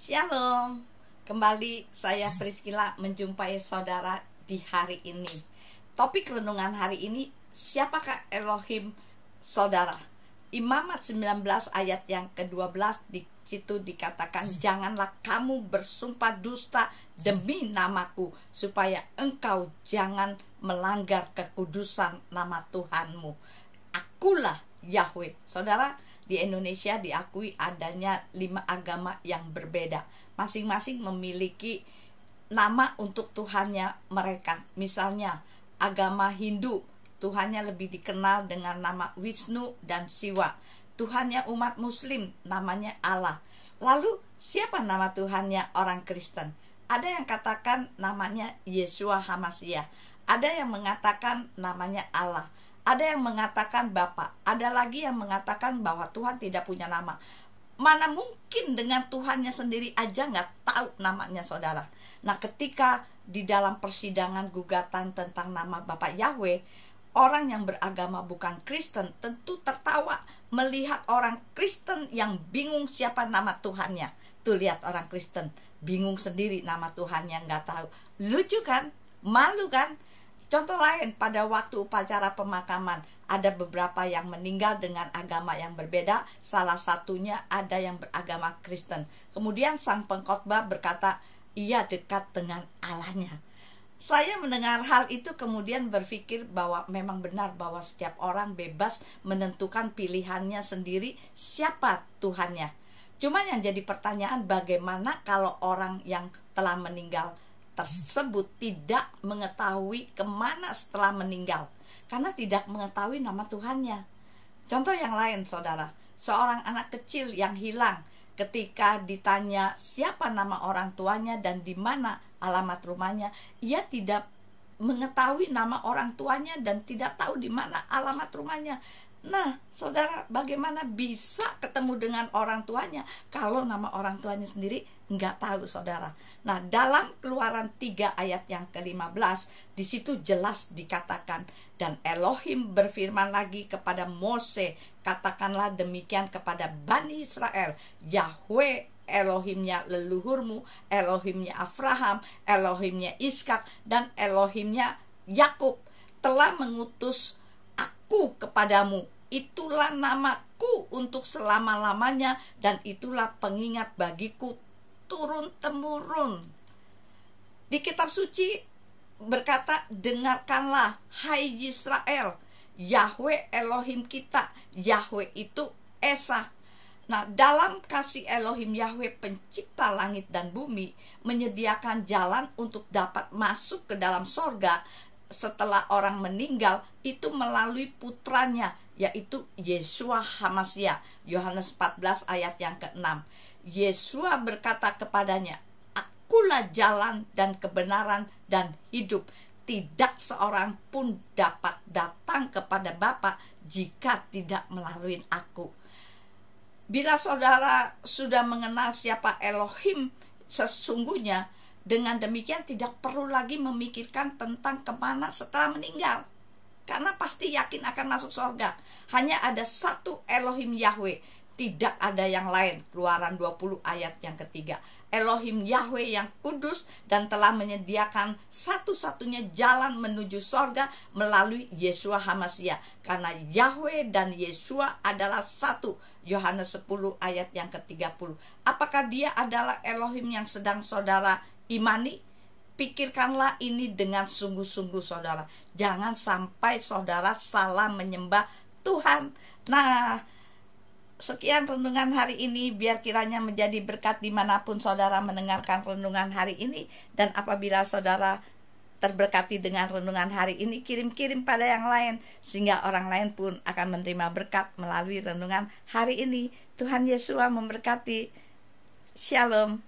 Shalom, kembali saya Priscilla menjumpai saudara di hari ini. Topik renungan hari ini, siapakah Elohim saudara? Imamat 19 ayat yang ke-12 di situ dikatakan, janganlah kamu bersumpah dusta demi namaku, supaya engkau jangan melanggar kekudusan nama Tuhanmu. Akulah Yahweh. Saudara, di Indonesia diakui adanya 5 agama yang berbeda. Masing-masing memiliki nama untuk Tuhannya mereka. Misalnya agama Hindu, Tuhannya lebih dikenal dengan nama Wisnu dan Siwa. Tuhannya umat Muslim namanya Allah. Lalu siapa nama Tuhannya orang Kristen? Ada yang katakan namanya Yeshua HaMashiach. Ada yang mengatakan namanya Allah. Ada yang mengatakan Bapa, ada lagi yang mengatakan bahwa Tuhan tidak punya nama. Mana mungkin dengan Tuhannya sendiri aja nggak tahu namanya, saudara. Nah, ketika di dalam persidangan gugatan tentang nama Bapa Yahweh, orang yang beragama bukan Kristen tentu tertawa melihat orang Kristen yang bingung siapa nama Tuhannya. Tuh, lihat orang Kristen bingung sendiri nama Tuhannya, nggak tahu. Lucu kan? Malu kan? Contoh lain, pada waktu upacara pemakaman, ada beberapa yang meninggal dengan agama yang berbeda. Salah satunya ada yang beragama Kristen. Kemudian sang pengkhotbah berkata, ia dekat dengan Allahnya. Saya mendengar hal itu kemudian berpikir bahwa memang benar bahwa setiap orang bebas menentukan pilihannya sendiri siapa Tuhannya. Cuma yang jadi pertanyaan, bagaimana kalau orang yang telah meninggal tersebut tidak mengetahui kemana setelah meninggal, karena tidak mengetahui nama Tuhannya. Contoh yang lain, saudara, seorang anak kecil yang hilang, ketika ditanya siapa nama orang tuanya dan di mana alamat rumahnya, ia tidak mengetahui nama orang tuanya dan tidak tahu di mana alamat rumahnya. Nah, saudara, bagaimana bisa ketemu dengan orang tuanya kalau nama orang tuanya sendiri nggak tahu, saudara? Nah, dalam Keluaran 3 ayat yang ke-15, di situ jelas dikatakan, dan Elohim berfirman lagi kepada Mose, katakanlah demikian kepada Bani Israel, Yahweh Elohimnya leluhurmu, Elohimnya Abraham, Elohimnya Ishak, dan Elohimnya Yakub telah mengutus aku kepadamu. Itulah namaku untuk selama-lamanya, dan itulah pengingat bagiku turun-temurun. Di kitab suci berkata, dengarkanlah hai Israel, Yahweh Elohim kita, Yahweh itu Esa. Nah, dalam kasih Elohim Yahweh pencipta langit dan bumi, menyediakan jalan untuk dapat masuk ke dalam sorga setelah orang meninggal, itu melalui putranya, yaitu Yeshua HaMashiach. Yohanes 14 ayat yang ke-6. Yeshua berkata kepadanya, akulah jalan dan kebenaran dan hidup. Tidak seorang pun dapat datang kepada Bapa jika tidak melalui aku. Bila saudara sudah mengenal siapa Elohim sesungguhnya, dengan demikian tidak perlu lagi memikirkan tentang kemana setelah meninggal, karena pasti yakin akan masuk surga. Hanya ada satu Elohim Yahweh, tidak ada yang lain. Keluaran 20 ayat yang ke-3. Elohim Yahweh yang kudus dan telah menyediakan satu-satunya jalan menuju surga melalui Yeshua HaMashiach, karena Yahweh dan Yeshua adalah satu. Yohanes 10 ayat yang ke-30. Apakah dia adalah Elohim yang sedang saudara imani? Pikirkanlah ini dengan sungguh-sungguh, saudara. Jangan sampai saudara salah menyembah Tuhan. Nah, sekian renungan hari ini. Biar kiranya menjadi berkat dimanapun saudara mendengarkan renungan hari ini. Dan apabila saudara terberkati dengan renungan hari ini, kirim-kirim pada yang lain, sehingga orang lain pun akan menerima berkat melalui renungan hari ini. Tuhan Yesus memberkati. Shalom.